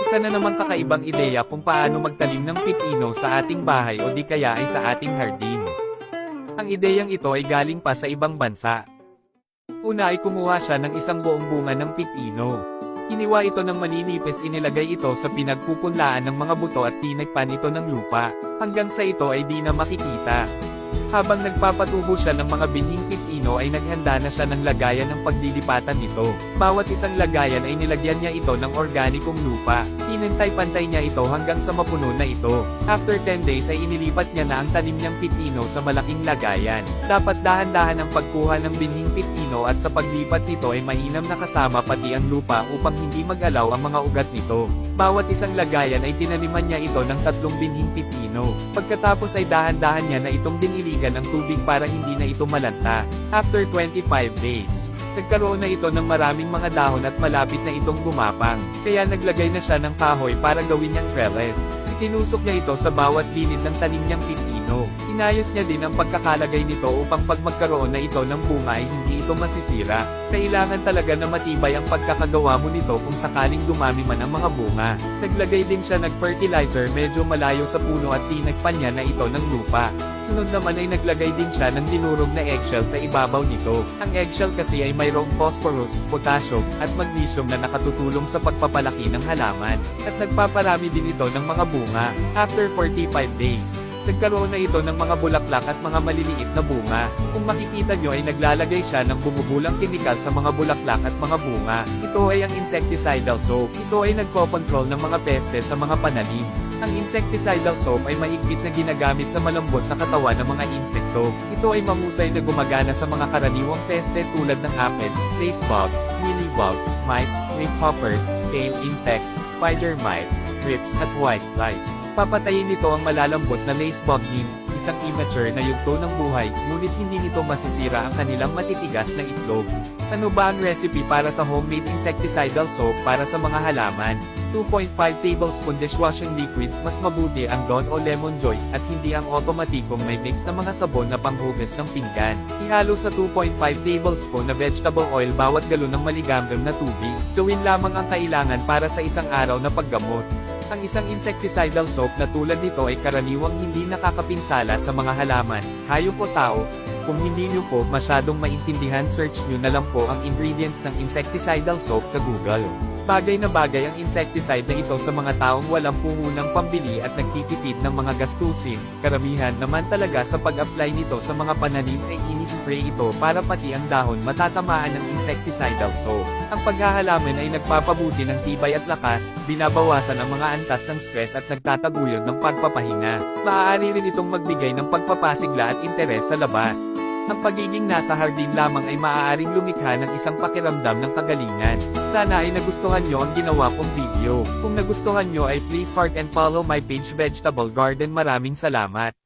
Isa na namang kakaibang ideya kung paano magtanim ng pipino sa ating bahay o di kaya ay sa ating hardin. Ang ideyang ito ay galing pa sa ibang bansa. Una ay kumuha siya ng isang buong bunga ng pipino. Hiniwa ito ng maninipis, inilagay ito sa pinagpupunlaan ng mga buto at tinagpan ito ng lupa, hanggang sa ito ay di na makikita. Habang nagpapatubo siya ng mga binhing pipino ay naghanda na siya ng lagayan ng paglilipatan nito. Bawat isang lagayan ay nilagyan niya ito ng organikong lupa. Pinantay-pantay niya ito hanggang sa mapuno na ito. After 10 days ay inilipat niya na ang tanim niyang pipino sa malaking lagayan. Dapat dahan-dahan ang pagkuha ng binhing pipino at sa paglipat nito ay mainam na kasama pati ang lupa upang hindi mag-alaw ang mga ugat nito. Bawat isang lagayan ay tinaniman niya ito ng 3 binhing pipino. Pagkatapos ay dahan-dahan niya na itong diniligan ng tubig para hindi na ito malanta. After 25 days, nagkaroon na ito ng maraming mga dahon at malapit na itong gumapang. Kaya naglagay na siya ng kahoy para gawin niyang trellis. Itinusok niya ito sa bawat gilid ng tanim niyang pipino. Inayos niya din ang pagkakalagay nito upang pag magkaroon na ito ng bunga ay hindi ito masisira. Kailangan talaga na matibay ang pagkakagawa mo nito kung sakaling dumami man ang mga bunga. Naglagay din siya ng fertilizer medyo malayo sa puno at tinagpan niya na ito ng lupa. Sunod naman ay naglagay din siya ng dinurog na eggshell sa ibabaw nito. Ang eggshell kasi ay mayroong phosphorus, potassium, at magnesium na nakatutulong sa pagpapalaki ng halaman. At nagpaparami din ito ng mga bunga. After 45 days, nagkaroon na ito ng mga bulaklak at mga maliliit na bunga. Kung makikita nyo ay naglalagay siya ng bumubulang kemikal sa mga bulaklak at mga bunga. Ito ay ang insecticidal soap. Ito ay nagko-control ng mga peste sa mga pananim. Ang insecticidal soap ay mahigpit na ginagamit sa malambot na katawan ng mga insekto. Ito ay mahusay na gumagana sa mga karaniwang peste tulad ng aphids, lace bugs, mealybugs, mites, leafhoppers, scale insects, spider mites, thrips at whiteflies. Papatayin nito ang malalambot na lacebug nymph, isang immature na yugto ng buhay, ngunit hindi nito masisira ang kanilang matitigas na itlog. Ano ba ang recipe para sa homemade insecticidal soap para sa mga halaman? 2.5 tablespoon dishwashing liquid, mas mabuti ang Dawn o Lemon Joy, at hindi ang otomatikong may mix na mga sabon na panghugas ng pinggan. Ihalo sa 2.5 tablespoon na vegetable oil bawat galon ng maligamgam na tubig. Gawin lamang ang kailangan para sa isang araw na paggamot. Ang isang insecticidal soap na tulad nito ay karaniwang hindi nakakapinsala sa mga halaman, hayop o tao. Kung hindi nyo po masyadong maintindihan, search nyo na lang po ang ingredients ng insecticidal soap sa Google. Bagay na bagay ang insecticide na ito sa mga taong walang puhunang pambili at nagtitipid ng mga gastusin. Karamihan naman talaga sa pag-apply nito sa mga pananim ay ini-spray ito para pati ang dahon matatamaan ng insecticidal soap. Ang paghahalaman ay nagpapabuti ng tibay at lakas, binabawasan ang mga antas ng stress at nagtataguyod ng pagpapahinga. Maaari rin itong magbigay ng pagpapasigla at interes sa labas. Ang pagiging nasa hardin lamang ay maaaring lumikha ng isang pakiramdam ng kagalingan. Sana ay nagustuhan nyo ang ginawa kong video. Kung nagustuhan nyo ay please heart and follow my page Vegetable Garden. Maraming salamat.